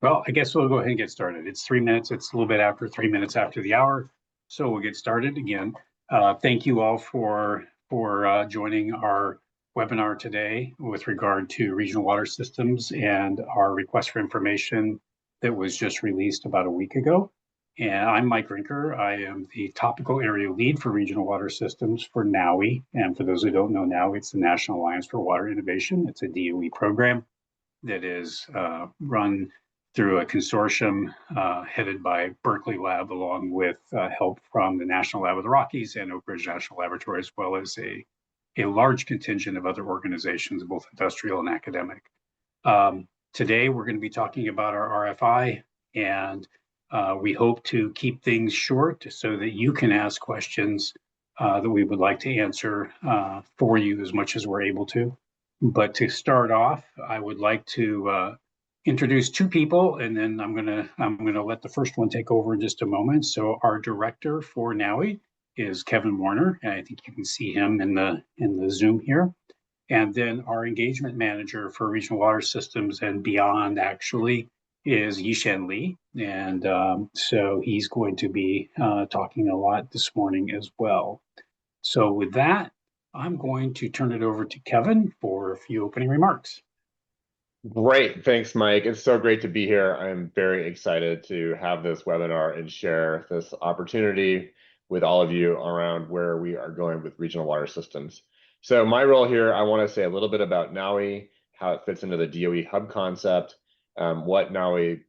Well, I guess we'll go ahead and get started. It's 3 minutes. It's a little bit after 3 minutes after the hour, so we'll get started again. Thank you all for joining our webinar today with regard to regional water systems and our request for information that was just released about a week ago. And I'm Mike Rinker. I am the topical area lead for regional water systems for NAWI. And for those who don't know NAWI, it's the National Alliance for Water Innovation. It's a DOE program that is run through a consortium headed by Berkeley Lab, along with help from the National Lab of the Rockies and Oak Ridge National Laboratory, as well as a large contingent of other organizations, both industrial and academic. Today, we're going to be talking about our RFI, and we hope to keep things short so that you can ask questions that we would like to answer for you as much as we're able to. But to start off, I would like to introduce two people, and then I'm gonna let the first one take over in just a moment. So our director for NAWI is Kevin Warner, and I think you can see him in the Zoom here. And then our engagement manager for regional water systems and beyond actually is Yishen Li, and so he's going to be talking a lot this morning as well. So with that, I'm going to turn it over to Kevin for a few opening remarks. Great. Thanks, Mike. It's so great to be here. I'm very excited to have this webinar and share this opportunity with all of you around where we are going with regional water systems. So my role here, I want to say a little bit about NAWI, how it fits into the DOE hub concept, what NAWI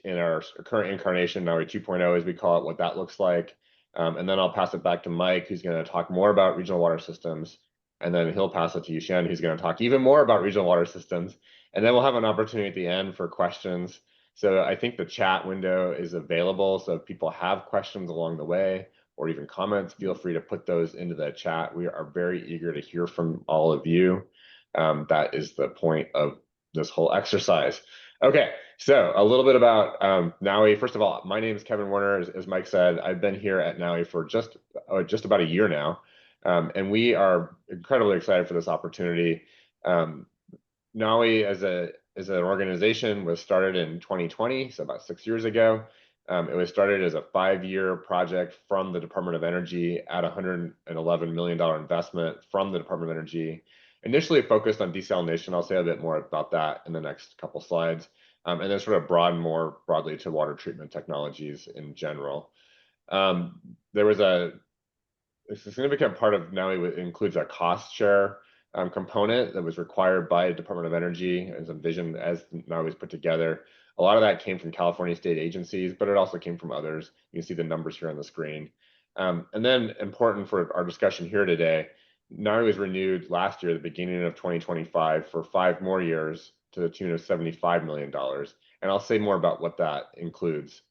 in our current incarnation, NAWI 2.0 as we call it, what that looks like. And then I'll pass it back to Mike, who's going to talk more about regional water systems. And then he'll pass it to Yishen, who's going to talk even more about regional water systems. And then we'll have an opportunity at the end for questions. So I think the chat window is available. So if people have questions along the way or even comments, feel free to put those into the chat. We are very eager to hear from all of you. That is the point of this whole exercise. Okay, so a little bit about NAWI. First of all, my name is Kevin Warner. As Mike said, I've been here at NAWI for just about a year now. And we are incredibly excited for this opportunity. NAWI as an organization was started in 2020, so about 6 years ago. It was started as a 5-year project from the Department of Energy at $111 million investment from the Department of Energy. Initially focused on desalination. I'll say a bit more about that in the next couple slides. And then sort of broaden more broadly to water treatment technologies in general. There was a significant part of NAWI includes a cost share component that was required by the Department of Energy as a vision as NAWI was put together. A lot of that came from California state agencies, but it also came from others. You can see the numbers here on the screen. And then important for our discussion here today, NAWI was renewed last year, the beginning of 2025, for 5 more years to the tune of $75 million. And I'll say more about what that includes.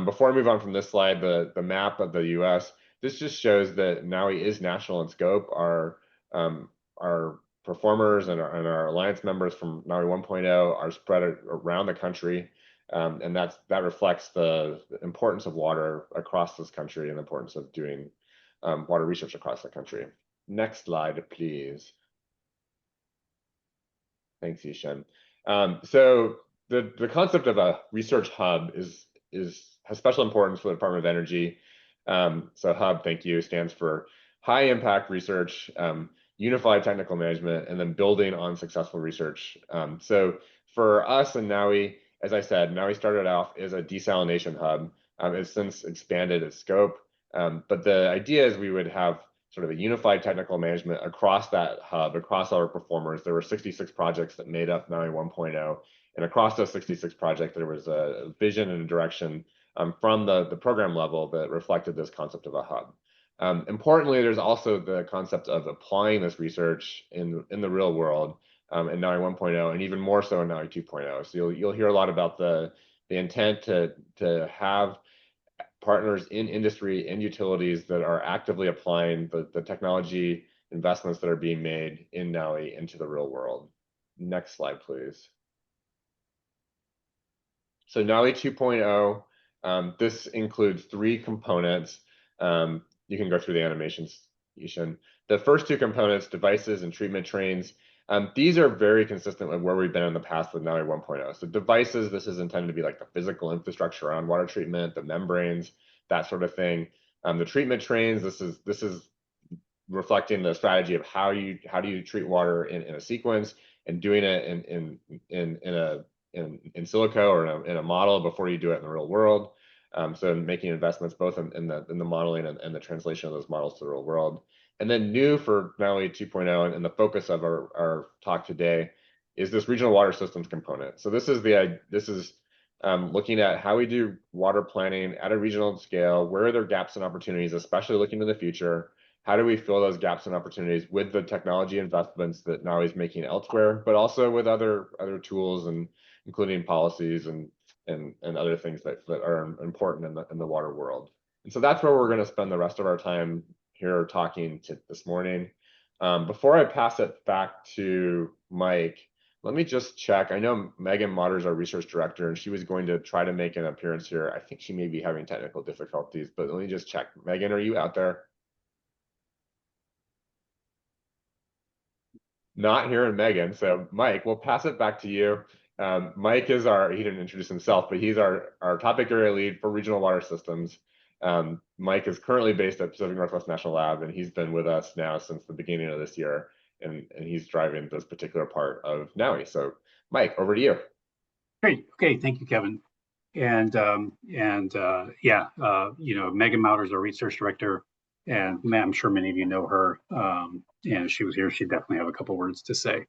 Before I move on from this slide, the map of the US, this just shows that NAWI is national in scope. Our performers and our alliance members from NAWI 1.0 are spread around the country. And that reflects the importance of water across this country and the importance of doing water research across the country. Next slide, please. Thanks, Yishen. So the concept of a research hub has special importance for the Department of Energy. So hub, thank you, stands for high impact research, unified technical management, and then building on successful research. So for us and NAWI, as I said, NAWI started off as a desalination hub. It's since expanded its scope, but the idea is we would have sort of a unified technical management across that hub, across our performers. There were 66 projects that made up NAWI 1.0, and across those 66 projects, there was a vision and a direction from the program level that reflected this concept of a hub. Importantly, there's also the concept of applying this research in the real world in NAWI 1.0, and even more so in NAWI 2.0. So you'll hear a lot about the intent to have partners in industry and utilities that are actively applying the technology investments that are being made in NAWI into the real world. Next slide, please. So NAWI 2.0, this includes 3 components. You can go through the animations, Yishen. The first 2 components, devices and treatment trains, These are very consistent with where we've been in the past with NAWI 1.0. So devices, this is intended to be like the physical infrastructure around water treatment, the membranes, that sort of thing. The treatment trains, this is reflecting the strategy of how do you treat water in a sequence, and doing it in silico or in a model before you do it in the real world. So making investments both in the modeling and the translation of those models to the real world. And then new for NAWI 2.0 and the focus of our talk today is this regional water systems component. So this is looking at how we do water planning at a regional scale. Where are there gaps and opportunities, especially looking to the future? How do we fill those gaps and opportunities with the technology investments that NAWI is making elsewhere, but also with other tools, and including policies and other things that are important in the water world. And so that's where we're going to spend the rest of our time here talking this morning. Before I pass it back to Mike, let me just check. I know Megan Motter is our research director, and she was going to try to make an appearance here. I think she may be having technical difficulties, but let me just check. Megan, are you out there? Not hearing Megan. So Mike, we'll pass it back to you. Mike is he didn't introduce himself, but he's our topic area lead for regional water systems. Mike is currently based at Pacific Northwest National Lab, and he's been with us now since the beginning of this year, and he's driving this particular part of NAWI. So Mike, over to you. Great. Okay. Thank you, Kevin. And yeah, Megan Mouter is our research director, and I'm sure many of you know her. And she was here. She'd definitely have a couple words to say.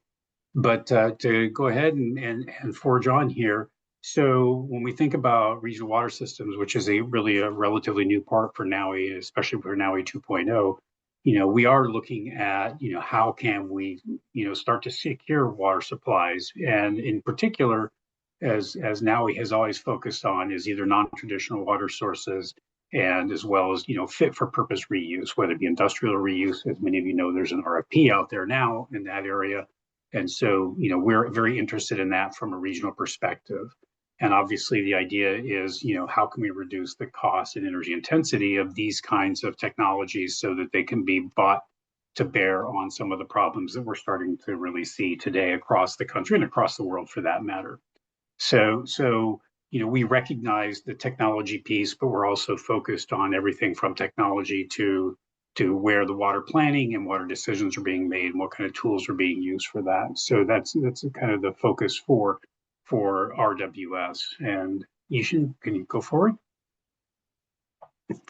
But to go ahead and forge on here. So when we think about regional water systems, which is really a relatively new part for NAWI, especially for NAWI 2.0, we are looking at, how can we, start to secure water supplies, and in particular, as NAWI has always focused on, is either non-traditional water sources, and as well as fit for purpose reuse, whether it be industrial reuse. As many of you know, there's an RFP out there now in that area. And so, we're very interested in that from a regional perspective. And obviously the idea is, how can we reduce the cost and energy intensity of these kinds of technologies so that they can be brought to bear on some of the problems that we're starting to really see today across the country and across the world for that matter. So we recognize the technology piece, but we're also focused on everything from technology to where the water planning and water decisions are being made and what kind of tools are being used for that. So that's kind of the focus for RWS. And Yishin, can you go forward?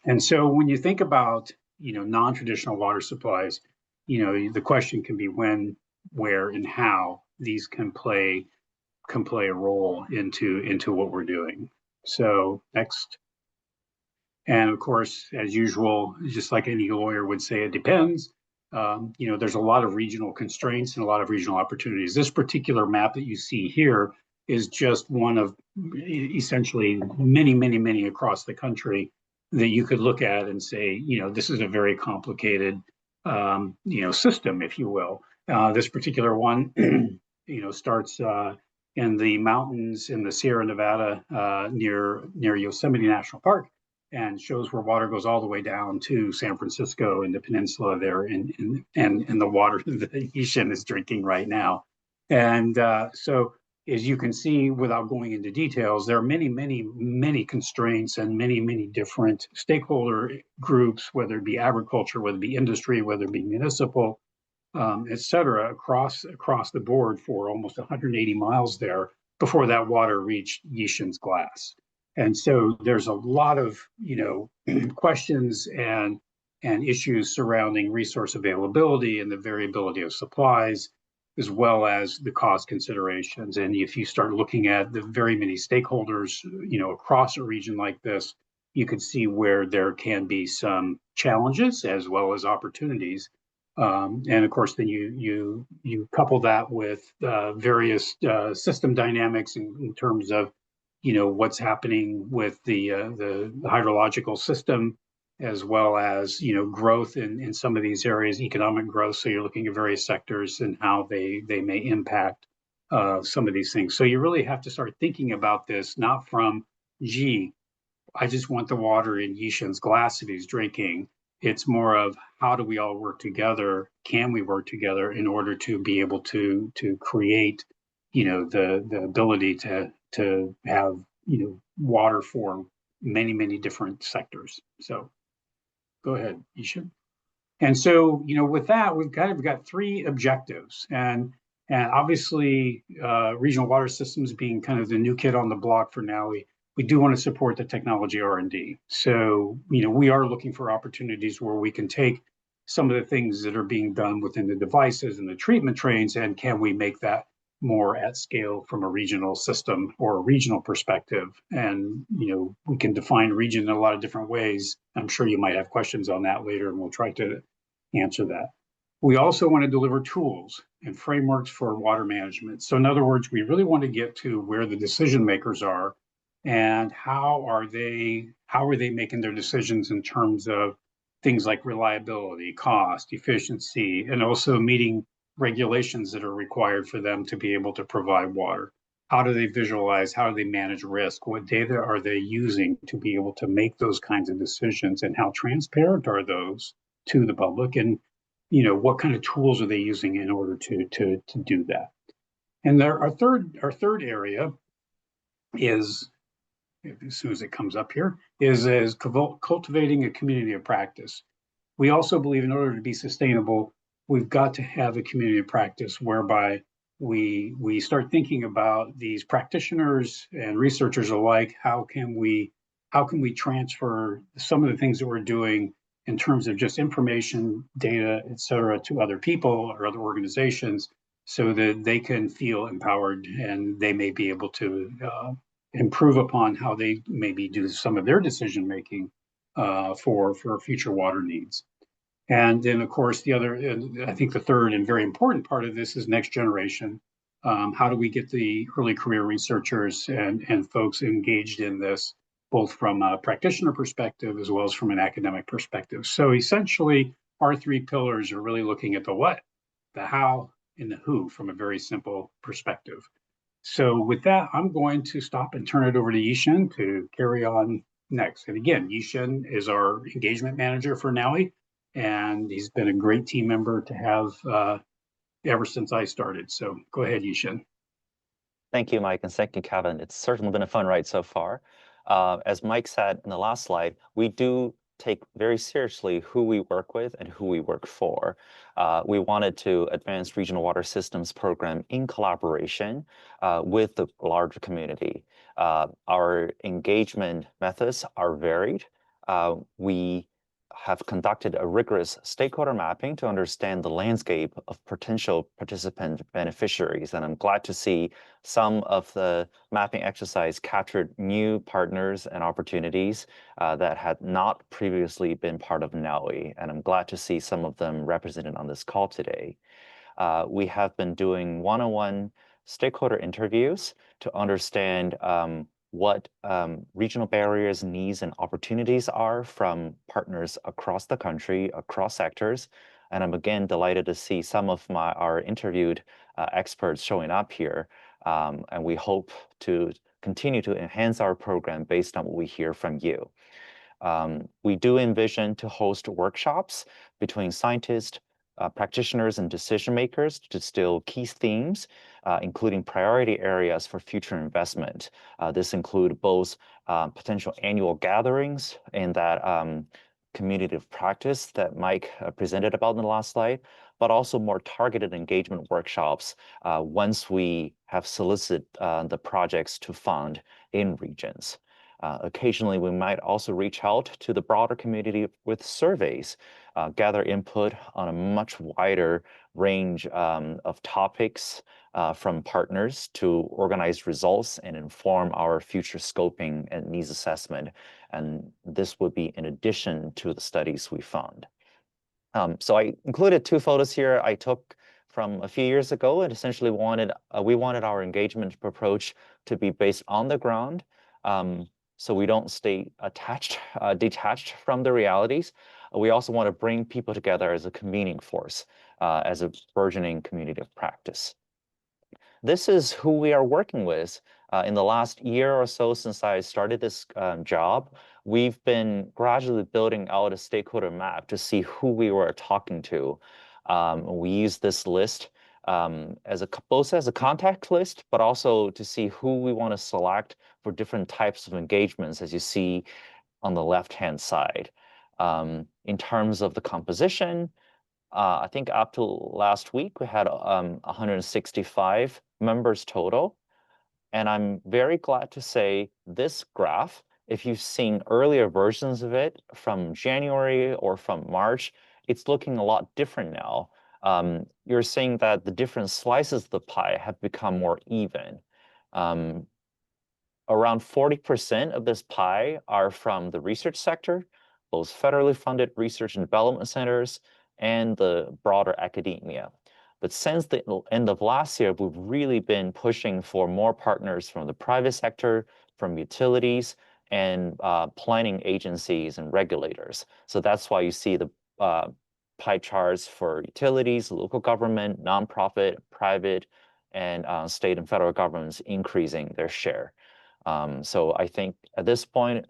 And so when you think about, non-traditional water supplies, the question can be when, where, and how these can play a role into what we're doing. So next. And of course, as usual, just like any lawyer would say, it depends. There's a lot of regional constraints and a lot of regional opportunities. This particular map that you see here is just one of essentially many, many, many across the country that you could look at and say, this is a very complicated, system, if you will. This particular one, starts in the mountains in the Sierra Nevada near Yosemite National Park, and shows where water goes all the way down to San Francisco and the peninsula there, and the water that Yishin is drinking right now. And so, as you can see, without going into details, there are many, many, many constraints and many, many different stakeholder groups, whether it be agriculture, whether it be industry, whether it be municipal, et cetera, across the board for almost 180 miles there before that water reached Yishin's glass. And so there's a lot of, questions and issues surrounding resource availability and the variability of supplies, as well as the cost considerations. And if you start looking at the very many stakeholders, across a region like this, you can see where there can be some challenges as well as opportunities. And of course, then you couple that with various system dynamics in terms of what's happening with the hydrological system, as well as growth in some of these areas, economic growth. So you're looking at various sectors and how they may impact some of these things. So you really have to start thinking about this not from, gee, I just want the water in Yishin's glass that he's drinking, It's more of how do we all work together? Can we work together in order to be able to create, the ability to have, water for many different sectors. So go ahead, Isha. And so, with that, we've kind of got three objectives, and obviously, regional water systems being kind of the new kid on the block for now, we do want to support the technology R&D. So, we are looking for opportunities where we can take some of the things that are being done within the devices and the treatment trains, and can we make that more at scale from a regional system or a regional perspective? And, we can define region in a lot of different ways. I'm sure you might have questions on that later, and we'll try to answer that. We also want to deliver tools and frameworks for water management. So in other words, we really want to get to where the decision makers are and how are they making their decisions in terms of things like reliability, cost, efficiency, and also meeting regulations that are required for them to be able to provide water. How do they visualize? How do they manage risk? What data are they using to be able to make those kinds of decisions? And how transparent are those to the public? And what kind of tools are they using in order to do that? And our third area is, as soon as it comes up here, is cultivating a community of practice. We also believe in order to be sustainable, we've got to have a community of practice whereby we start thinking about these practitioners and researchers alike. How can we transfer some of the things that we're doing in terms of just information, data, et cetera, to other people or other organizations so that they can feel empowered and they may be able to improve upon how they maybe do some of their decision making for future water needs. And then, of course, I think the third and very important part of this is next generation. How do we get the early career researchers and folks engaged in this, both from a practitioner perspective as well as from an academic perspective? So essentially, our three pillars are really looking at the what, the how, and the who from a very simple perspective. So with that, I'm going to stop and turn it over to Yishen to carry on next. And again, Yishen is our engagement manager for NAWI, and he's been a great team member to have ever since I started. So go ahead, Yishen. Thank you, Mike, and thank you, Kevin. It's certainly been a fun ride so far. As Mike said in the last slide, we do take very seriously who we work with and who we work for. We wanted to advance regional water systems program in collaboration with the larger community. Our engagement methods are varied. We have conducted a rigorous stakeholder mapping to understand the landscape of potential participant beneficiaries. And I'm glad to see some of the mapping exercise captured new partners and opportunities that had not previously been part of NAWI. And I'm glad to see some of them represented on this call today. We have been doing one-on-one stakeholder interviews to understand what regional barriers, needs, and opportunities are from partners across the country, across sectors. And I'm again delighted to see some of our interviewed experts showing up here. And we hope to continue to enhance our program based on what we hear from you. We do envision to host workshops between scientists, practitioners, and decision makers to distill key themes, including priority areas for future investment. This includes both potential annual gatherings in that community of practice that Mike presented about in the last slide, but also more targeted engagement workshops once we have solicited the projects to fund in regions. Occasionally, we might also reach out to the broader community with surveys, gather input on a much wider range of topics from partners to organize results and inform our future scoping and needs assessment. And this would be in addition to the studies we fund. So I included two photos here I took from a few years ago, and essentially we wanted our engagement approach to be based on the ground. So we don't stay detached from the realities. We also want to bring people together as a convening force, as a burgeoning community of practice. This is who we are working with In the last year or so since I started this job, we've been gradually building out a stakeholder map to see who we were talking to. We use this list both as a contact list, but also to see who we want to select for different types of engagements, as you see on the left-hand side. In terms of the composition, I think up to last week, we had 165 members total. And I'm very glad to say this graph, if you've seen earlier versions of it from January or from March, it's looking a lot different now. You're seeing that the different slices of the pie have become more even. Around 40% of this pie are from the research sector, both federally funded research and development centers, and the broader academia. But since the end of last year, we've really been pushing for more partners from the private sector, from utilities, and planning agencies and regulators. So that's why you see the pie charts for utilities, local government, nonprofit, private, and state and federal governments increasing their share. So I think at this point,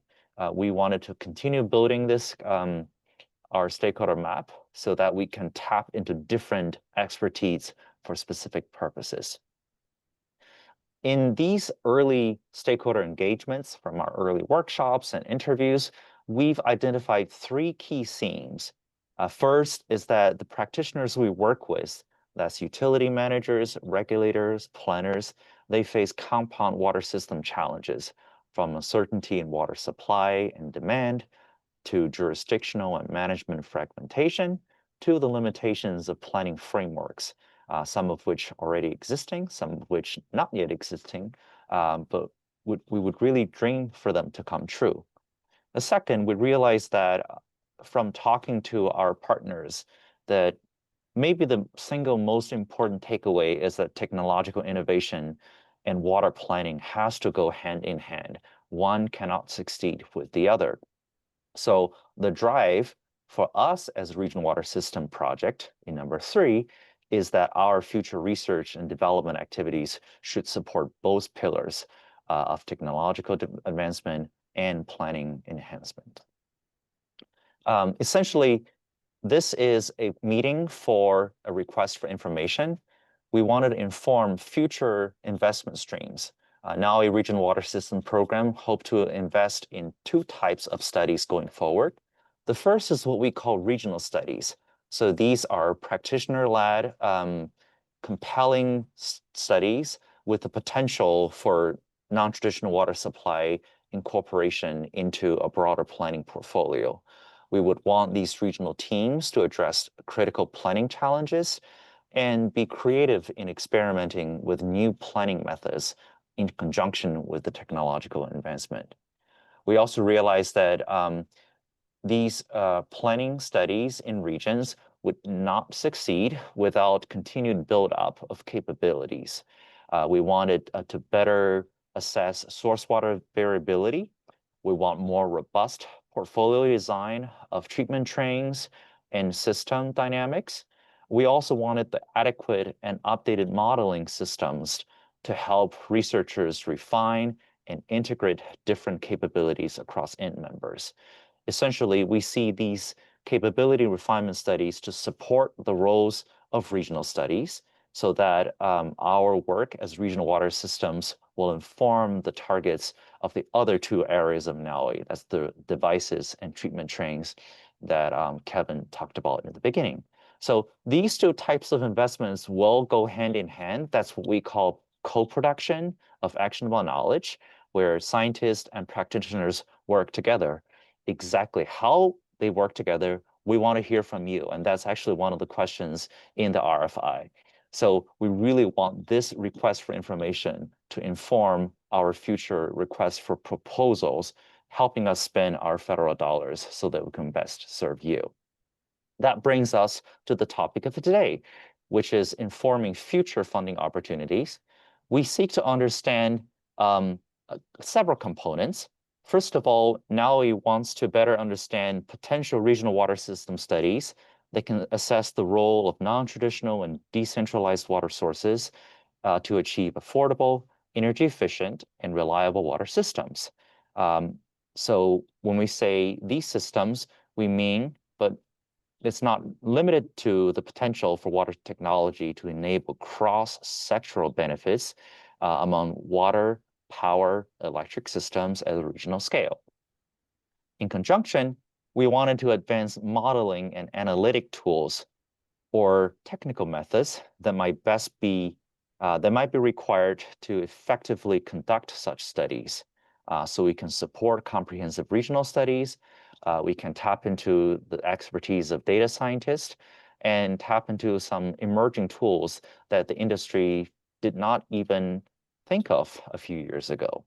we wanted to continue building this our stakeholder map so that we can tap into different expertise for specific purposes. In these early stakeholder engagements from our early workshops and interviews, we've identified 3 key themes. First is that the practitioners we work with, that's utility managers, regulators, planners, they face compound water system challenges, from uncertainty in water supply and demand, to jurisdictional and management fragmentation, to the limitations of planning frameworks, some of which already existing, some of which not yet existing, but we would really dream for them to come true. The second, we realized that from talking to our partners that maybe the single most important takeaway is that technological innovation and water planning has to go hand in hand. One cannot succeed with the other. So the drive for us as a regional water system project in number 3 is that our future research and development activities should support both pillars of technological advancement and planning enhancement. Essentially, this is a meeting for a request for information. We wanted to inform future investment streams. NAWI Regional Water System Program hope to invest in 2 types of studies going forward. The first is what we call regional studies. So these are practitioner-led, compelling studies with the potential for non-traditional water supply incorporation into a broader planning portfolio. We would want these regional teams to address critical planning challenges and be creative in experimenting with new planning methods in conjunction with the technological advancement. We also realized that these planning studies in regions would not succeed without continued build-up of capabilities. We wanted to better assess source water variability. We want more robust portfolio design of treatment trains and system dynamics. We also wanted the adequate and updated modeling systems to help researchers refine and integrate different capabilities across end members. Essentially, we see these capability refinement studies to support the roles of regional studies so that our work as regional water systems will inform the targets of the other 2 areas of NAWI. That's the devices and treatment trains that Kevin talked about in the beginning. So these 2 types of investments will go hand in hand. That's what we call co-production of actionable knowledge, where scientists and practitioners work together. Exactly how they work together, we want to hear from you. And that's actually one of the questions in the RFI. So we really want this request for information to inform our future requests for proposals, helping us spend our federal dollars so that we can best serve you. That brings us to the topic of today, which is informing future funding opportunities. We seek to understand several components. First of all, NAWI wants to better understand potential regional water system studies that can assess the role of non-traditional and decentralized water sources to achieve affordable, energy efficient and reliable water systems. So when we say these systems, we mean, but it's not limited to the potential for water technology to enable cross-sectoral benefits among water, power, electric systems at a regional scale. In conjunction, we wanted to advance modeling and analytic tools or technical methods that might be required to effectively conduct such studies. So we can support comprehensive regional studies. We can tap into the expertise of data scientists and tap into some emerging tools that the industry did not even think of a few years ago.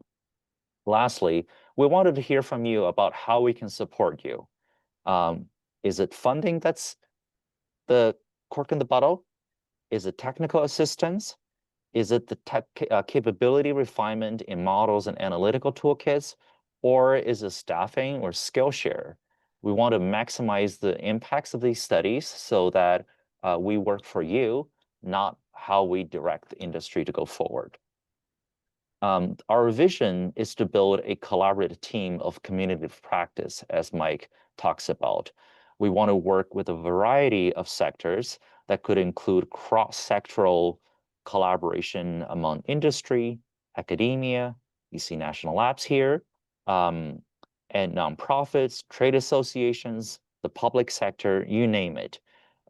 Lastly, we wanted to hear from you about how we can support you. Is it funding that's the cork in the bottle? Is it technical assistance? Is it the capability refinement in models and analytical toolkits? Or is it staffing or skill share? We want to maximize the impacts of these studies so that we work for you, not how we direct the industry to go forward. Our vision is to build a collaborative team of community of practice, as Mike talks about. We want to work with a variety of sectors that could include cross-sectoral collaboration among industry, academia, you see national labs here, and nonprofits, trade associations, the public sector, you name it.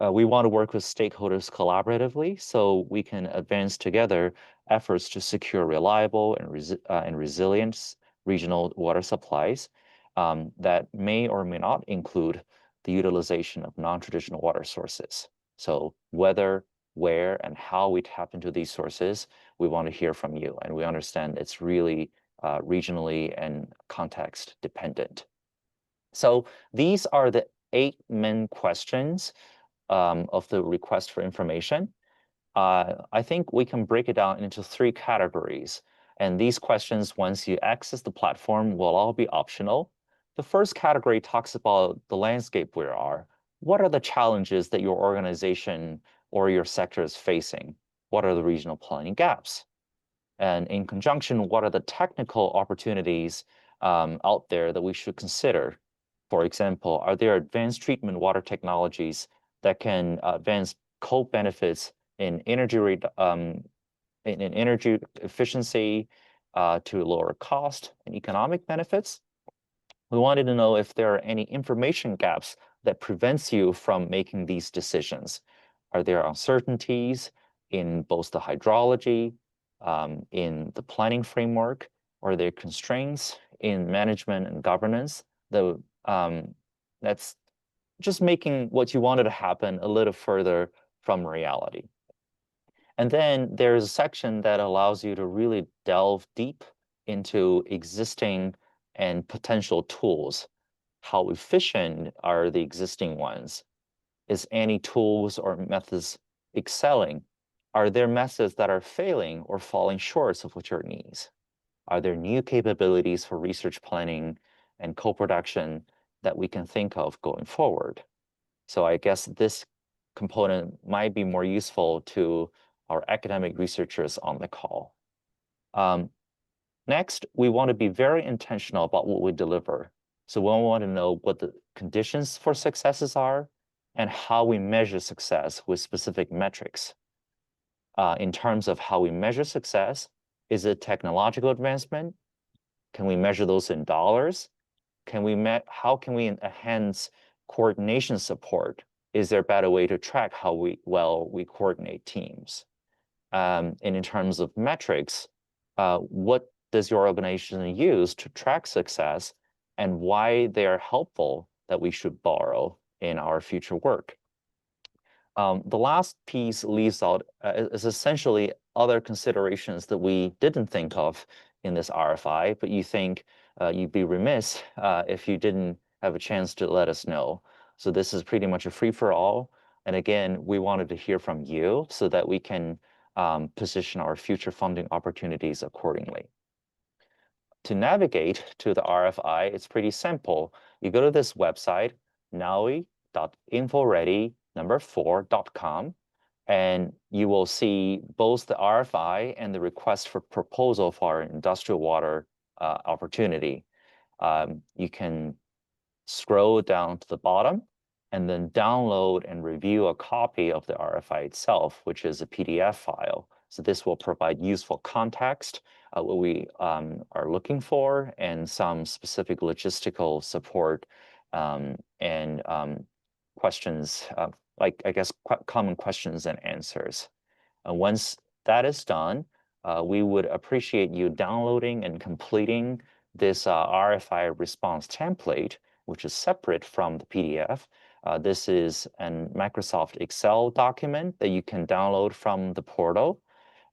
We want to work with stakeholders collaboratively so we can advance together efforts to secure reliable and resilient regional water supplies that may or may not include the utilization of non-traditional water sources. So whether, where, and how we tap into these sources, we want to hear from you. And we understand it's really regionally and context dependent. So these are the 8 main questions of the request for information. I think we can break it down into 3 categories. And these questions, once you access the platform, will all be optional. The first category talks about the landscape we are. What are the challenges that your organization or your sector is facing? What are the regional planning gaps? And in conjunction, what are the technical opportunities out there that we should consider? For example, are there advanced treatment water technologies that can advance co-benefits in energy efficiency to lower cost and economic benefits? We wanted to know if there are any information gaps that prevents you from making these decisions. Are there uncertainties in both the hydrology, in the planning framework, or are there constraints in management and governance that's just making what you wanted to happen a little further from reality? And then there's a section that allows you to really delve deep into existing and potential tools. How efficient are the existing ones? Is any tools or methods excelling? Are there methods that are failing or falling short of what your needs? Are there new capabilities for research planning and co-production that we can think of going forward? So I guess this component might be more useful to our academic researchers on the call. Next, we want to be very intentional about what we deliver. So we want to know what the conditions for successes are and how we measure success with specific metrics. In terms of how we measure success, is it technological advancement? Can we measure those in dollars? How can we enhance coordination support? Is there a better way to track how well we coordinate teams? And in terms of metrics, what does your organization use to track success and why they are helpful that we should borrow in our future work? The last piece leaves out is essentially other considerations that we didn't think of in this RFI, but you think you'd be remiss if you didn't have a chance to let us know. So this is pretty much a free-for-all. And again, we wanted to hear from you so that we can position our future funding opportunities accordingly. To navigate to the RFI, it's pretty simple. You go to this website, NAWI.infoready4.com. And you will see both the RFI and the request for proposal for our industrial water opportunity. You can scroll down to the bottom and then download and review a copy of the RFI itself, which is a PDF file. So this will provide useful context, what we are looking for, and some specific logistical support and questions, like I guess common questions and answers. Once that is done, we would appreciate you downloading and completing this RFI response template, which is separate from the PDF. This is a Microsoft Excel document that you can download from the portal.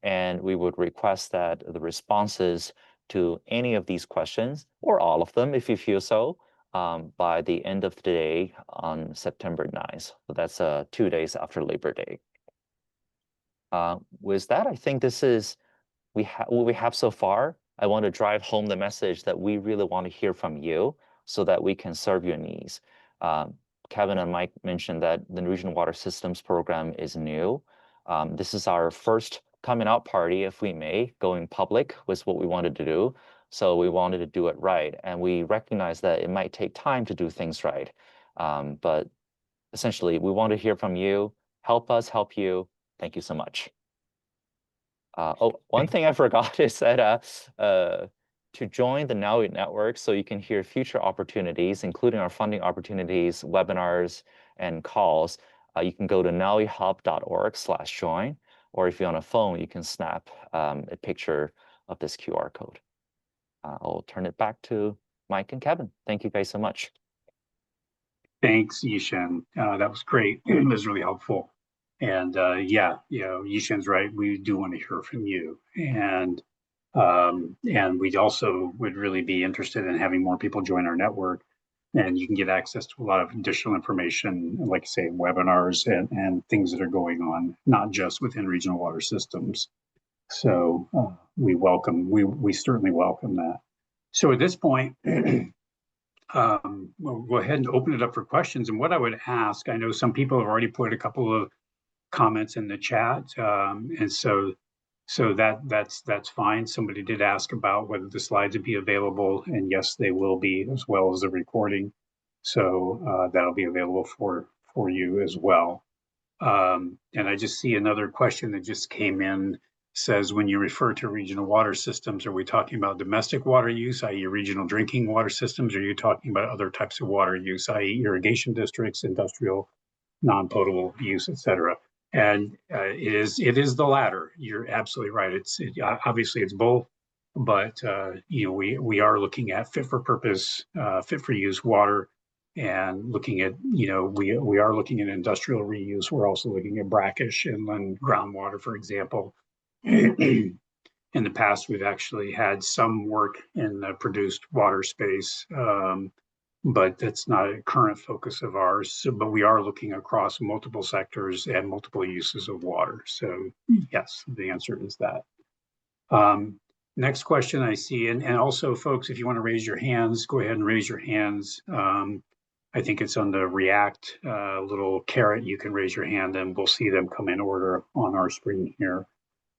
And we would request that the responses to any of these questions, or all of them if you feel so, by the end of the day on September 9th. So that's 2 days after Labor Day. With that, I think this is what we have so far. I want to drive home the message that we really want to hear from you so that we can serve your needs. Kevin and Mike mentioned that the Regional Water Systems program is new. This is our first coming out party, if we may, going public was what we wanted to do. So we wanted to do it right. And we recognize that it might take time to do things right. But essentially, we want to hear from you. Help us help you. Thank you so much. One thing I forgot is that to join the NAWI network so you can hear future opportunities, including our funding opportunities, webinars, and calls, you can go to nawihub.org/join, or if you're on a phone, you can snap a picture of this QR code. I'll turn it back to Mike and Kevin. Thank you guys so much. Thanks, Yishen. That was great. It was really helpful. And yeah, Yishen's right. We do want to hear from you. And we also would really be interested in having more people join our network. And you can get access to a lot of additional information, like I say, webinars and things that are going on, not just within regional water systems. So we certainly welcome that. So at this point, we'll go ahead and open it up for questions. And what I would ask, I know some people have already put a couple of comments in the chat, and so that's fine. Somebody did ask about whether the slides would be available, and yes, they will be, as well as the recording. So that'll be available for you as well. And I just see another question that just came in. Says, when you refer to regional water systems, are we talking about domestic water use, i.e. regional drinking water systems? Or are you talking about other types of water use, i.e. irrigation districts, industrial, non-potable use, et cetera? And it is the latter. You're absolutely right. Obviously it's both, but we are looking at fit for purpose, fit for use water, and looking at we are looking at industrial reuse. We're also looking at brackish inland groundwater, for example. In the past, we've actually had some work in the produced water space, but that's not a current focus of ours. So, but we are looking across multiple sectors and multiple uses of water. So yes, the answer is that. Next question I see, and also folks, if you want to raise your hands, go ahead and raise your hands. I think it's on the React little caret. You can raise your hand and we'll see them come in order on our screen here.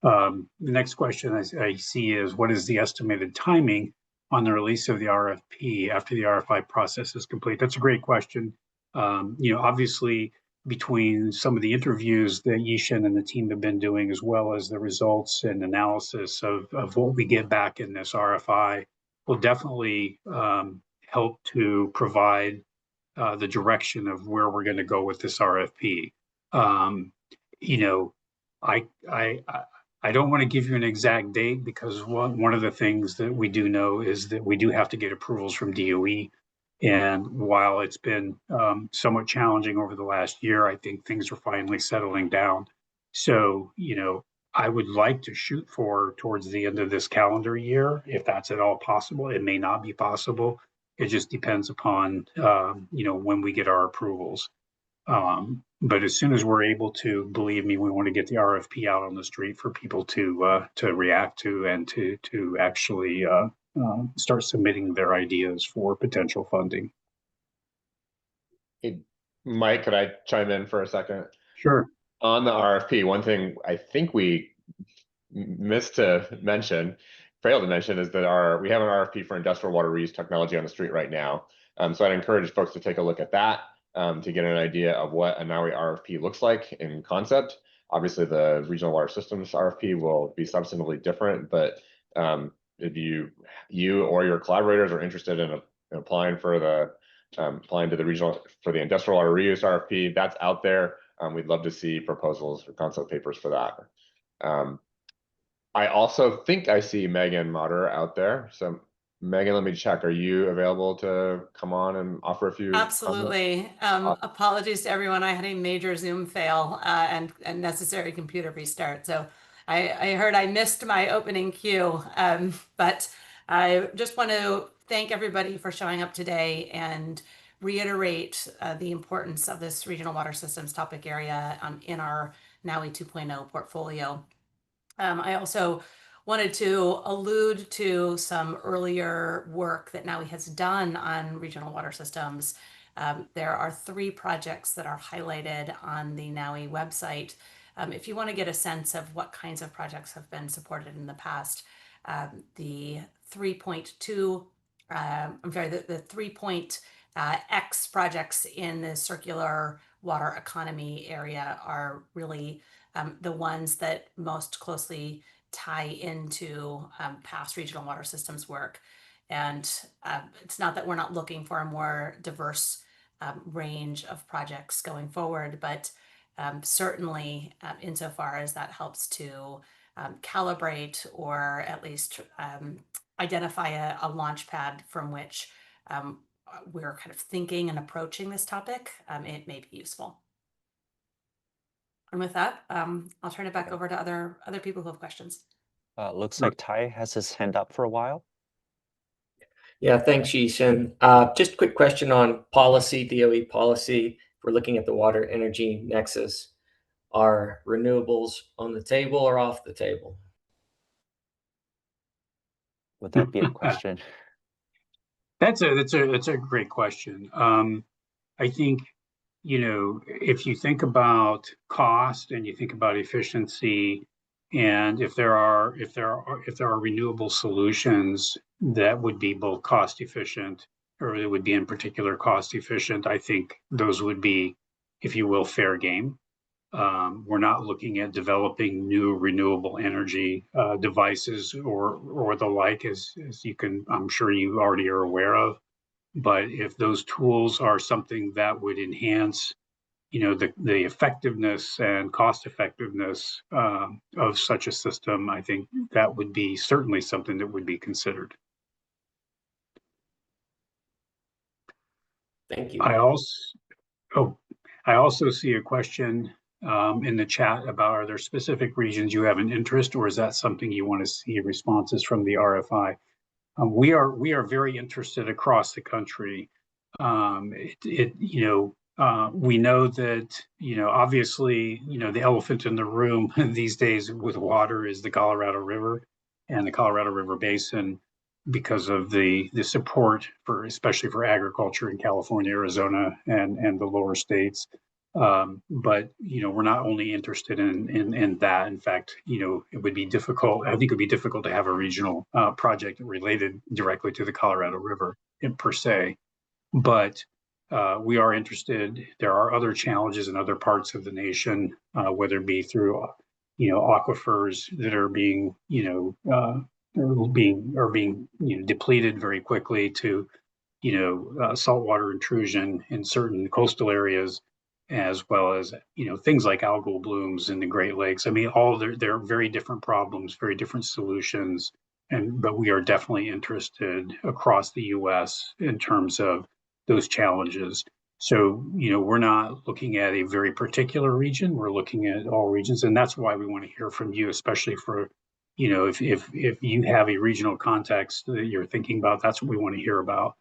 The next question I see is, what is the estimated timing on the release of the RFP after the RFI process is complete? That's a great question. Obviously, between some of the interviews that Yishen and the team have been doing, as well as the results and analysis of what we get back in this RFI, will definitely help to provide the direction of where we're going to go with this RFP. I don't want to give you an exact date, because one of the things that we do know is that we do have to get approvals from DOE. And while it's been somewhat challenging over the last year, I think things are finally settling down. So, I would like to shoot for towards the end of this calendar year, if that's at all possible. It may not be possible. It just depends upon, when we get our approvals. But as soon as we're able to, believe me, we want to get the RFP out on the street for people to react to and to actually start submitting their ideas for potential funding. Hey, Mike, could I chime in for a second? Sure. On the RFP, one thing I think we missed to mention, failed to mention, is that we have an RFP for industrial water reuse technology on the street right now. So I'd encourage folks to take a look at that to get an idea of what a NAWI RFP looks like in concept. Obviously, the regional water systems RFP will be substantively different, but if you or your collaborators are interested in applying for applying to the industrial water reuse RFP, that's out there. We'd love to see proposals or concept papers for that. I also think I see Megan Motter out there. So Megan, let me check. Are you available to come on and offer a few comments? Absolutely. Apologies to everyone. I had a major Zoom fail and necessary computer restart. So I heard I missed my opening cue, but I just want to thank everybody for showing up today and reiterate the importance of this regional water systems topic area in our NAWI 2.0 portfolio. I also wanted to allude to some earlier work that NAWI has done on regional water systems. There are 3 projects that are highlighted on the NAWI website. If you want to get a sense of what kinds of projects have been supported in the past, the 3.2, the 3.x projects in the circular water economy area are really the ones that most closely tie into past regional water systems work. And it's not that we're not looking for a more diverse range of projects going forward, but certainly insofar as that helps to calibrate or at least identify a launch pad from which we're kind of thinking and approaching this topic, it may be useful. And with that, I'll turn it back over to other people who have questions. Looks like Ty has his hand up for a while. Yeah, thanks, Yishan. Just a quick question on policy, DOE policy. If we're looking at the water energy nexus, are renewables on the table or off the table? Would that be a question? That's a great question. I think, if you think about cost and you think about efficiency, and if there are renewable solutions that would be both cost efficient or it would be in particular cost efficient, I think those would be, if you will, fair game. We're not looking at developing new renewable energy devices or the like, as you can, I'm sure you already are aware of. But if those tools are something that would enhance, the effectiveness and cost effectiveness of such a system, I think that would be certainly something that would be considered. Thank you. I also see a question in the chat about, are there specific regions you have an interest, or is that something you want to see responses from the RFI? We are very interested across the country. We know that, obviously, the elephant in the room these days with water is the Colorado River and the Colorado River Basin, because of the support especially for agriculture in California, Arizona, and the lower states. But we're not only interested in that. In fact, it would be difficult. I think it would be difficult to have a regional project related directly to the Colorado River per se. But we are interested. There are other challenges in other parts of the nation, whether it be through aquifers that are being depleted very quickly, to saltwater intrusion in certain coastal areas, as well as things like algal blooms in the Great Lakes. I mean, they're very different problems, very different solutions, but we are definitely interested across the U.S. in terms of those challenges. So we're not looking at a very particular region. We're looking at all regions, and that's why we want to hear from you, especially for if you have a regional context that you're thinking about. That's what we want to hear about.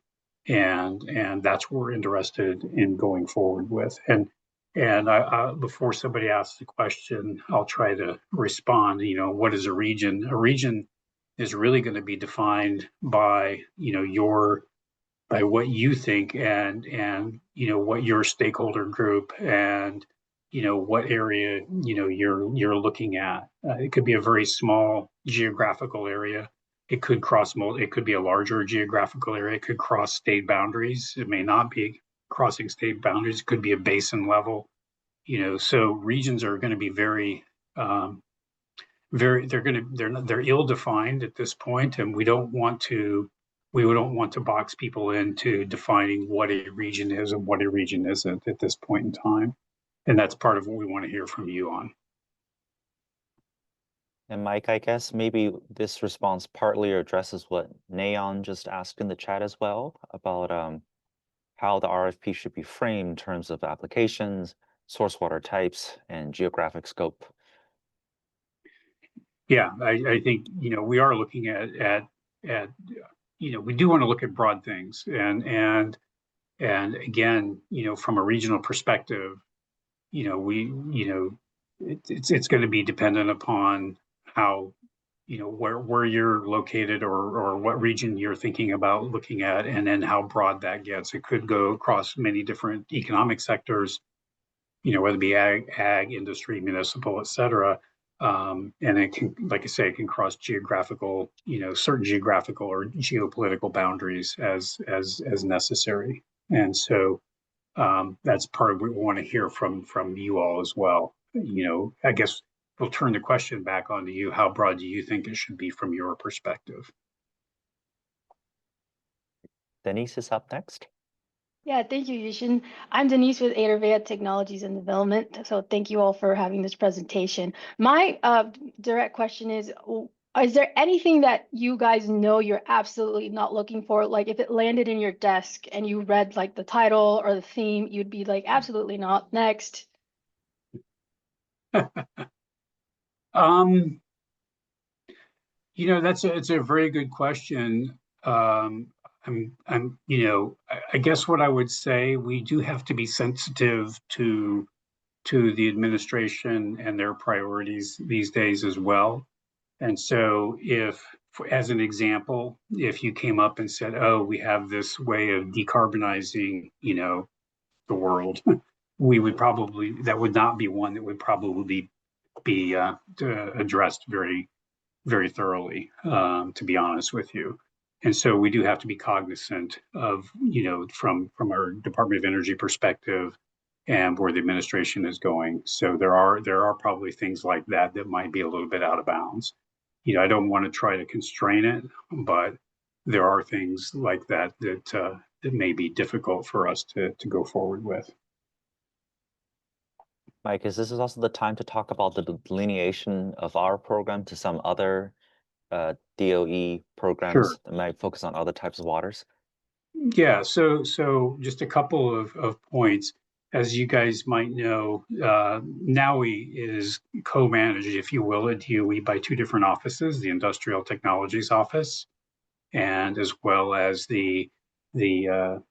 And that's what we're interested in going forward with. And I before somebody asks the question, I'll try to respond. What is a region? A region is really going to be defined by by what you think and what your stakeholder group and what area, you're looking at. It could be a very small geographical area. It could it could be a larger geographical area. It could cross state boundaries. It may not be crossing state boundaries. It could be a basin level, so regions are going to be very, they're ill-defined at this point, and we don't want to box people into defining what a region is and what a region isn't at this point in time. And that's part of what we want to hear from you on. And Mike, I guess maybe this response partly addresses what Neon just asked in the chat as well about how the RFP should be framed in terms of applications, source water types, and geographic scope. Yeah, I think, we are looking at we do want to look at broad things, and again, from a regional perspective, it's going to be dependent upon how, where you're located, or what region you're thinking about looking at, and then how broad that gets. It could go across many different economic sectors, whether it be ag, industry, municipal, et cetera. And it can, like I say, it can cross geographical, certain geographical or geopolitical boundaries as necessary. And so that's part of what we want to hear from you all as well. I guess we'll turn the question back onto you. How broad do you think it should be from your perspective? Denise is up next. Yeah, thank you, Yushin. I'm Denise with Adervea Technologies and Development. So thank you all for having this presentation. My direct question is there anything that you guys know you're absolutely not looking for? Like if it landed in your desk and you read like the title or the theme, you'd be like, absolutely not, next. It's a very good question. I guess what I would say, we do have to be sensitive to the administration and their priorities these days as well. And so as an example, if you came up and said, oh, we have this way of decarbonizing, the world, that would not be one that would probably be addressed very, very thoroughly, to be honest with you. And so we do have to be cognizant of, from our Department of Energy perspective and where the administration is going. So there are probably things like that might be a little bit out of bounds. I don't want to try to constrain it, but there are things like that may be difficult for us to go forward with. Mike, is this also the time to talk about the delineation of our program to some other DOE programs that might focus on other types of waters? Yeah, so just a couple of points. As you guys might know, NAWI is co-managed, if you will, at DOE by two different offices, the Industrial Technologies Office, and as well as the hydropower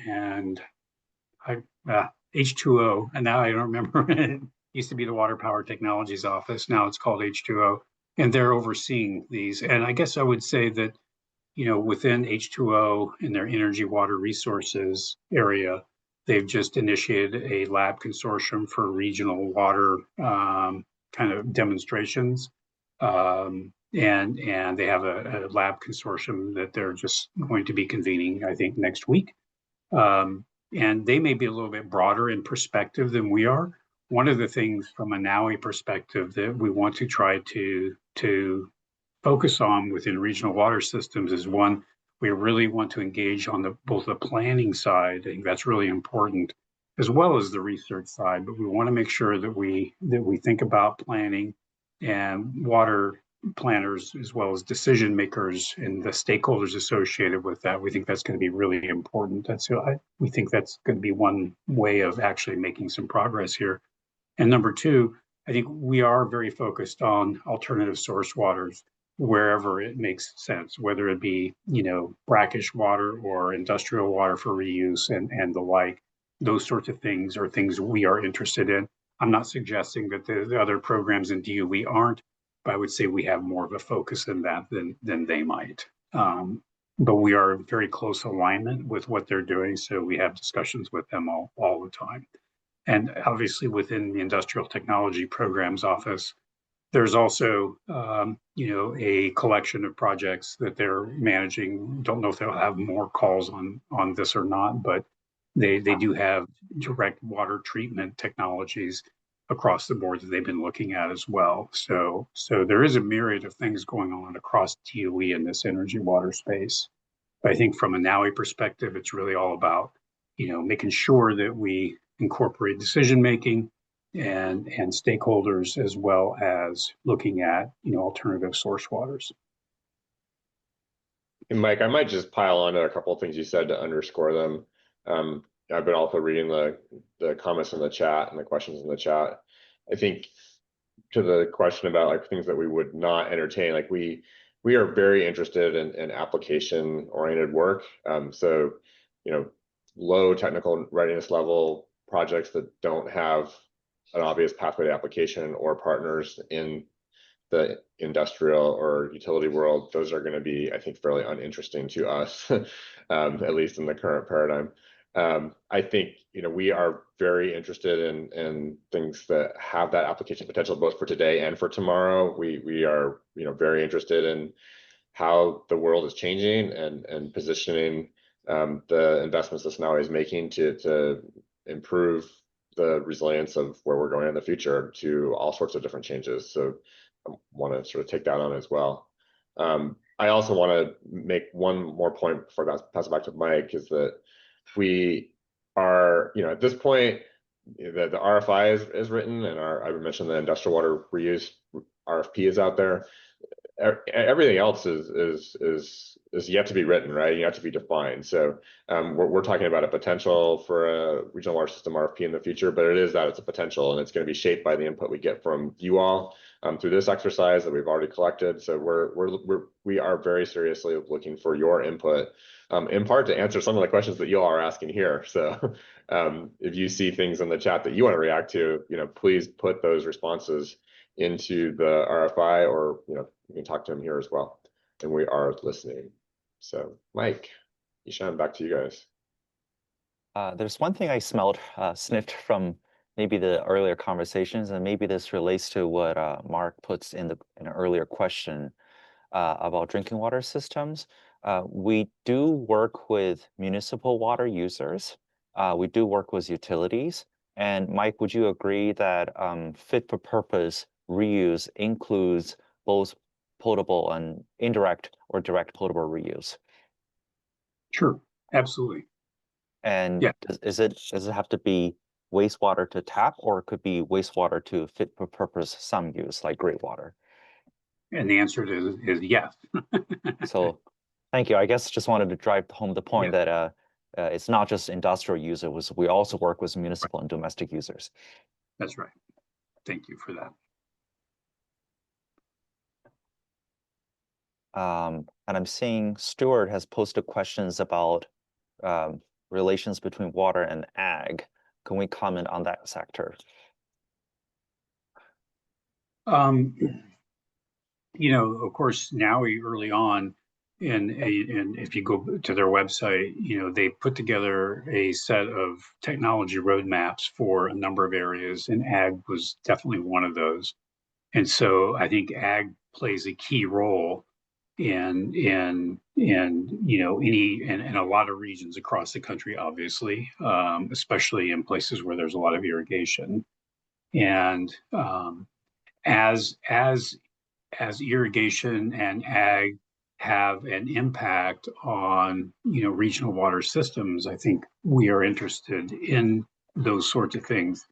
and H2O, and now I don't remember. It used to be the Water Power Technologies Office. Now it's called H2O, and they're overseeing these. And I guess I would say that, within H2O in their energy water resources area, they've just initiated a lab consortium for regional water kind of demonstrations. And they have a lab consortium that they're just going to be convening, I think, next week. And they may be a little bit broader in perspective than we are. One of the things from a NAWI perspective that we want to try to focus on within regional water systems is, one, we really want to engage on both the planning side. I think that's really important, as well as the research side. But we want to make sure that we think about planning, and water planners, as well as decision makers and the stakeholders associated with that. We think that's going to be really important. We think that's going to be one way of actually making some progress here. And number two, I think we are very focused on alternative source waters wherever it makes sense, whether it be, brackish water or industrial water for reuse and the like. Those sorts of things are things we are interested in. I'm not suggesting that the other programs in DOE aren't, but I would say we have more of a focus in that than they might. But we are in very close alignment with what they're doing, so we have discussions with them all the time. And obviously within the Industrial Technology Programs Office, there's also, a collection of projects that they're managing. Don't know if they'll have more calls on this or not, but they do have direct water treatment technologies across the board that they've been looking at as well. So there is a myriad of things going on across DOE in this energy water space. But I think from a NAWI perspective, it's really all about, making sure that we incorporate decision making and stakeholders, as well as looking at, alternative source waters. And Mike, I might just pile on to a couple of things you said to underscore them. I've been also reading the comments in the chat and the questions in the chat. I think to the question about like things that we would not entertain, like we are very interested in application oriented work. So, low technical readiness level projects that don't have an obvious pathway to application or partners in the industrial or utility world, those are going to be, I think, fairly uninteresting to us, at least in the current paradigm. I think, we are very interested in things that have that application potential both for today and for tomorrow. We are, very interested in how the world is changing and positioning the investments that NAWI is making to improve the resilience of where we're going in the future to all sorts of different changes. So I want to sort of take that on as well. I also want to make one more point before I pass it back to Mike, is that we are, at this point, the RFI is written, and I mentioned the industrial water reuse RFP is out there. Everything else is yet to be written, right? Yet to be defined. So we're talking about a potential for a regional water system RFP in the future, but it's a potential, and it's going to be shaped by the input we get from you all through this exercise that we've already collected. So we are very seriously looking for your input, in part to answer some of the questions that you all are asking here. So if you see things in the chat that you want to react to, please put those responses into the RFI, or you can talk to him here as well, and we are listening. So Mike, Ishan, back to you guys. There's one thing I sniffed from maybe the earlier conversations, and maybe this relates to what Mark puts in an earlier question about drinking water systems. We do work with municipal water users. We do work with utilities. And Mike, would you agree that fit for purpose reuse includes both potable and indirect or direct potable reuse? Sure, absolutely. And yeah. does it have to be wastewater to tap, or it could be wastewater to fit for purpose some use, like gray water? And the answer is yes. So thank you. I guess just wanted to drive home the point that it's not just industrial users. We also work with municipal and domestic users. That's right. Thank you for that. And I'm seeing Stuart has posted questions about relations between water and ag. Can we comment on that sector? Of course, NAWI early on, and if you go to their website, they put together a set of technology roadmaps for a number of areas, and ag was definitely one of those. And so I think ag plays a key role in a lot of regions across the country, obviously, especially in places where there's a lot of irrigation. And as irrigation and ag have an impact on regional water systems, I think we are interested in those sorts of things.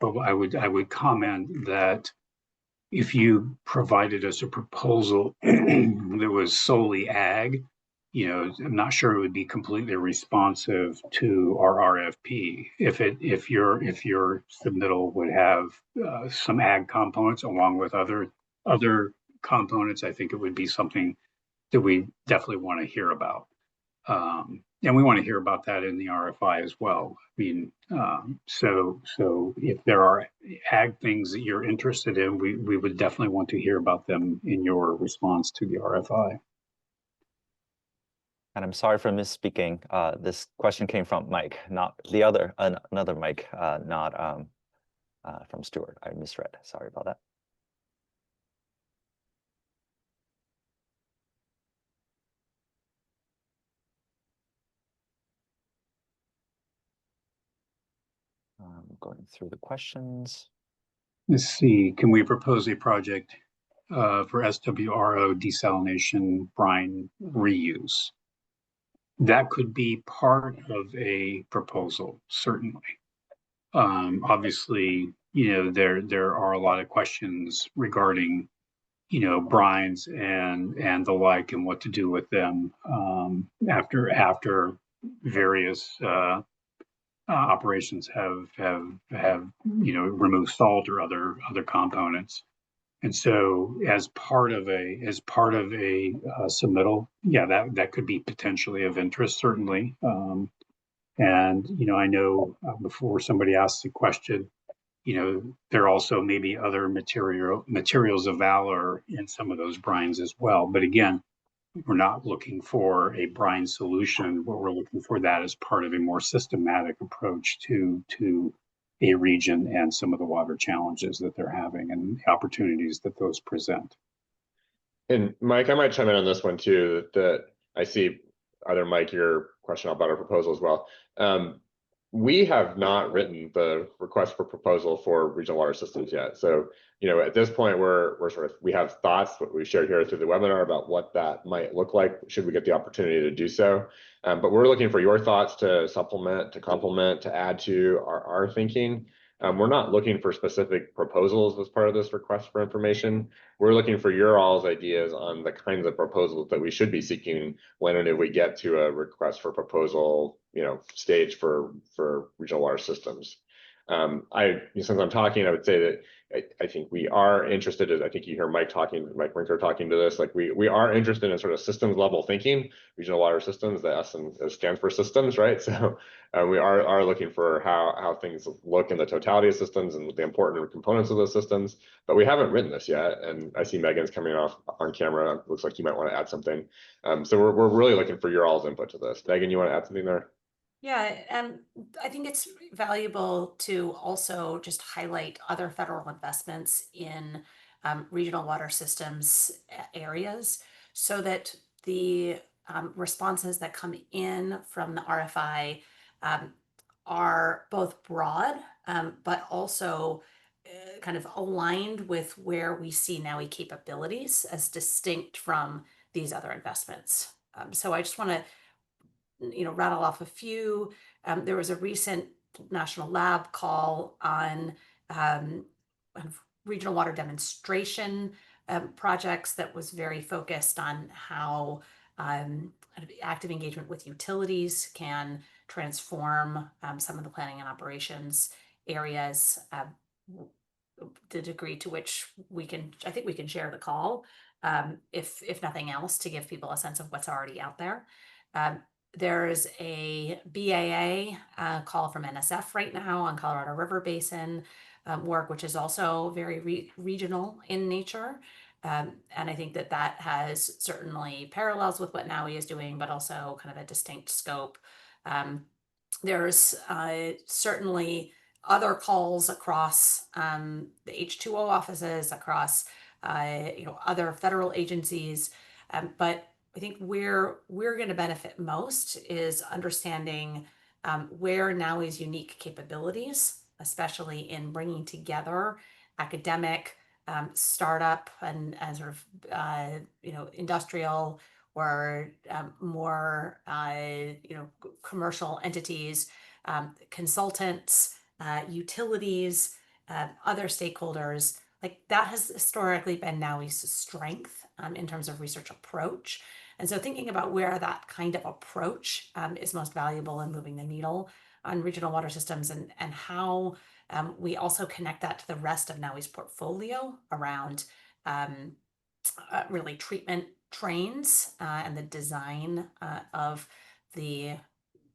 But I would comment that if you provided us a proposal that was solely ag, I'm not sure it would be completely responsive to our RFP. If your submittal would have some ag components along with other components, I think it would be something that we definitely want to hear about. And we want to hear about that in the RFI as well. I mean, so if there are ag things that you're interested in, we would definitely want to hear about them in your response to the RFI. And I'm sorry for misspeaking. This question came from Mike, not the other, another Mike, not from Stuart. I misread. Sorry about that. Going through the questions. Let's see, can we propose a project for SWRO desalination brine reuse? That could be part of a proposal, certainly. Obviously, there are a lot of questions regarding, brines and the like, and what to do with them after various operations have removed salt or other components. And so as part of a submittal, yeah, that could be potentially of interest, certainly. And I know before somebody asks the question, there also may be other materials of valor in some of those brines as well. But again, we're not looking for a brine solution. What we're looking for that as part of a more systematic approach to a region and some of the water challenges that they're having and the opportunities that those present. And Mike, I might chime in on this one too, that I see either Mike, your question about our proposal as well. We have not written the request for proposal for regional water systems yet. So, at this point, we have thoughts that we shared here through the webinar about what that might look like should we get the opportunity to do so. But we're looking for your thoughts to supplement, to complement, to add to our thinking. We're not looking for specific proposals as part of this request for information. We're looking for your all's ideas on the kinds of proposals that we should be seeking when and if we get to a request for proposal, stage for regional water systems. Since I'm talking, I would say that I think we are interested in, I think you hear Mike Winker talking to this, like we are interested in sort of systems level thinking, regional water systems, the S stands for systems, right? So we are looking for how things look in the totality of systems and the important components of those systems, but we haven't written this yet. And I see Megan's coming off on camera. Looks like you might want to add something. So we're really looking for your all's input to this. Megan, you want to add something there? Yeah, and I think it's valuable to also just highlight other federal investments in regional water systems areas so that the responses that come in from the RFI are both broad, but also kind of aligned with where we see NAWI capabilities as distinct from these other investments. So I just want to rattle off a few. There was a recent national lab call on regional water demonstration projects that was very focused on how active engagement with utilities can transform some of the planning and operations areas. The degree to which I think we can share the call, if nothing else, to give people a sense of what's already out there. There's a BAA call from NSF right now on Colorado River Basin work, which is also very regional in nature. And I think that has certainly parallels with what NAWI is doing, but also kind of a distinct scope. There's certainly other calls across the H2O offices, across other federal agencies, but I think where we're going to benefit most is understanding where NAWI's unique capabilities, especially in bringing together academic, startup, and sort of industrial or more commercial entities, consultants, utilities, other stakeholders. Like that has historically been NAWI's strength in terms of research approach. And so thinking about where that kind of approach is most valuable in moving the needle on regional water systems, and how we also connect that to the rest of NAWI's portfolio around really treatment trains and the design of the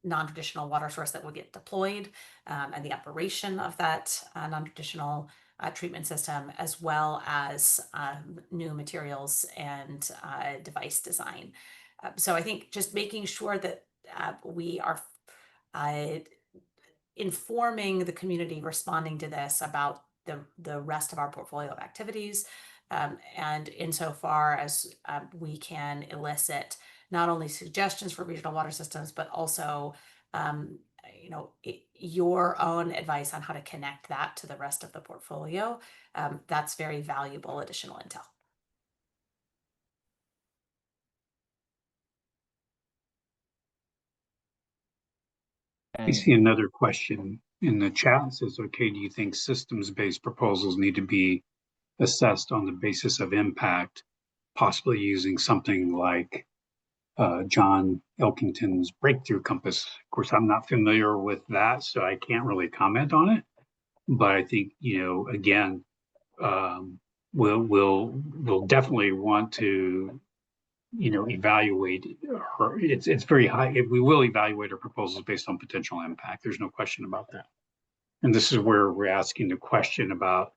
non-traditional water source that will get deployed, and the operation of that non-traditional treatment system, as well as new materials and device design. So I think just making sure that we are informing the community responding to this about the rest of our portfolio of activities. And insofar as we can elicit not only suggestions for regional water systems, but also your own advice on how to connect that to the rest of the portfolio. That's very valuable additional intel. I see another question in the chat. It says, okay, do you think systems-based proposals need to be assessed on the basis of impact, possibly using something like John Elkington's breakthrough compass? Of course, I'm not familiar with that, so I can't really comment on it. But I think, again, we'll definitely want to evaluate it's very high. We will evaluate our proposals based on potential impact. There's no question about that. And this is where we're asking the question about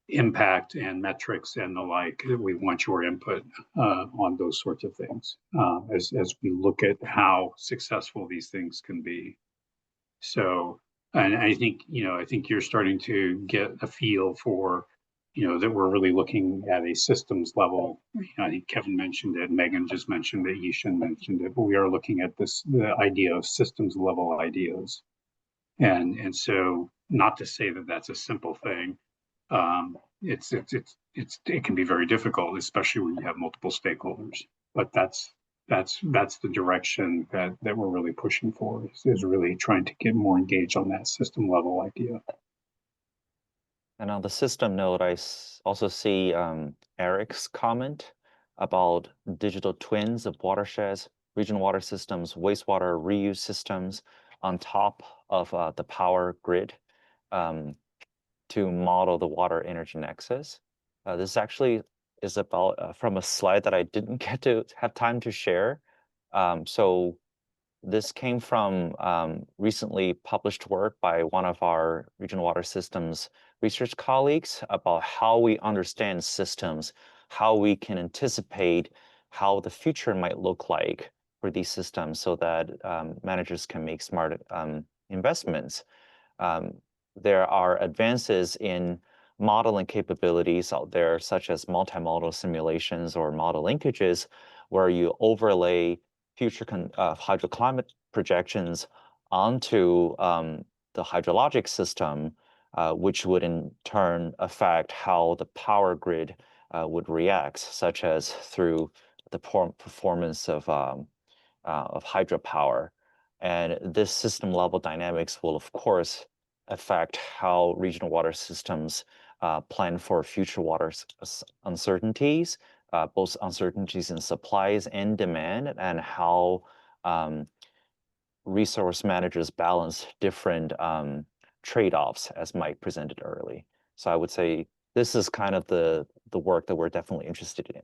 impact and metrics and the like. We want your input on those sorts of things as we look at how successful these things can be. So, and I think you're starting to get a feel for that we're really looking at a systems level. I think Kevin mentioned it, Megan just mentioned it, Yishin mentioned it, but we are looking at the idea of systems level ideas. And so not to say that that's a simple thing. It can be very difficult, especially when you have multiple stakeholders, but that's the direction that we're really pushing for is really trying to get more engaged on that system level idea. And on the system note, I also see Eric's comment about digital twins of watersheds, regional water systems, wastewater reuse systems on top of the power grid to model the water energy nexus. This actually is about from a slide that I didn't get to have time to share. So this came from recently published work by one of our regional water systems research colleagues about how we understand systems, how we can anticipate how the future might look like for these systems so that managers can make smart investments. There are advances in modeling capabilities out there, such as multimodal simulations or model linkages, where you overlay future hydroclimate projections onto the hydrologic system, which would in turn affect how the power grid would react, such as through the performance of hydropower. And this system level dynamics will, of course, affect how regional water systems plan for future water uncertainties, both uncertainties in supplies and demand, and how resource managers balance different trade-offs, as Mike presented early. So I would say this is kind of the work that we're definitely interested in.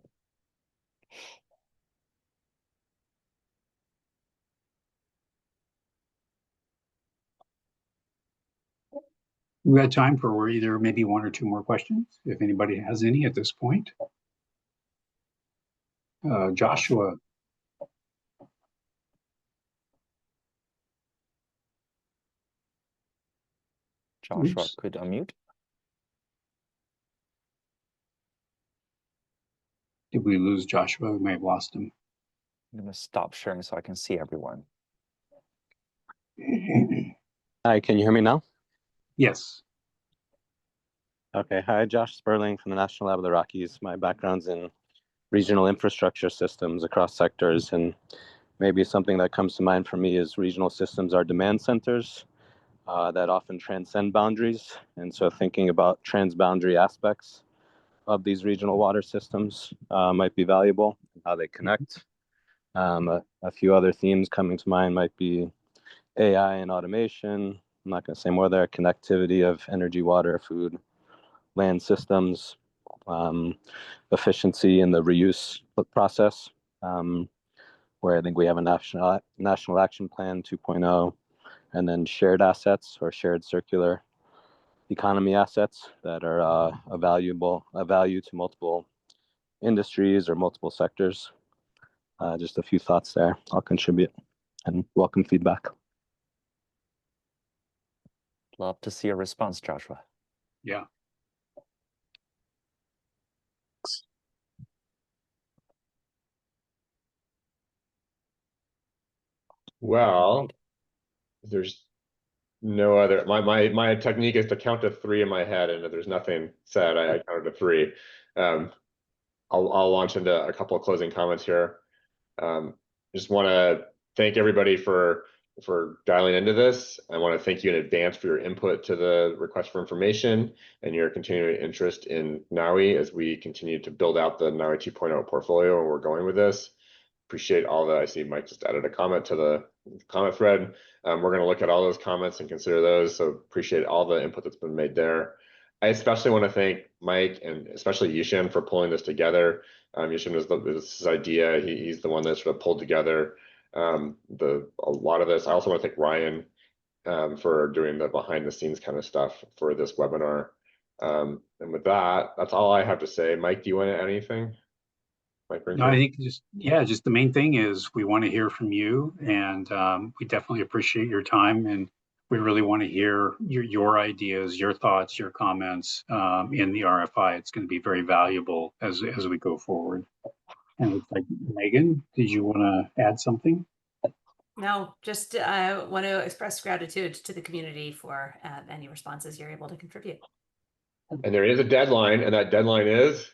We got time for either maybe one or two more questions, if anybody has any at this point. Joshua. Joshua could unmute. Did we lose Joshua? We may have lost him. I'm going to stop sharing so I can see everyone. Hi, can you hear me now? Yes. Okay, hi, Josh Sperling from the National Lab of the Rockies. My background's in regional infrastructure systems across sectors, and maybe something that comes to mind for me is regional systems are demand centers that often transcend boundaries. And so thinking about transboundary aspects of these regional water systems might be valuable, how they connect. A few other themes coming to mind might be AI and automation. I'm not going to say more there. Connectivity of energy, water, food, land systems, efficiency in the reuse process, where I think we have a national action plan 2.0, and then shared assets or shared circular economy assets that are a value to multiple industries or multiple sectors. Just a few thoughts there. I'll contribute and welcome feedback. Love to see a response, Joshua. Yeah. Well, there's no other. My technique is to count to 3 in my head, and if there's nothing said, I counted to 3. I'll launch into a couple of closing comments here. Just want to thank everybody for dialing into this. I want to thank you in advance for your input to the request for information and your continuing interest in NAWI as we continue to build out the NAWI 2.0 portfolio, and we're going with this. Appreciate all the, I see Mike just added a comment to the comment thread. We're going to look at all those comments and consider those. So appreciate all the input that's been made there. I especially want to thank Mike and especially Yishan for pulling this together. Yishan was this idea. He's the one that sort of pulled together a lot of this. I also want to thank Ryan for doing the behind the scenes kind of stuff for this webinar. And with that, that's all I have to say. Mike, do you want to add anything? No, I think just the main thing is we want to hear from you, and we definitely appreciate your time, and we really want to hear your ideas, your thoughts, your comments in the RFI. It's going to be very valuable as we go forward. And it's like, Megan, did you want to add something? No, just want to express gratitude to the community for any responses you're able to contribute. And there is a deadline, and that deadline is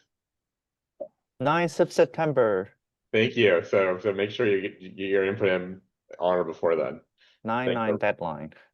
9th of September. Thank you. So make sure you get your input in on or before then. 9/9 deadline.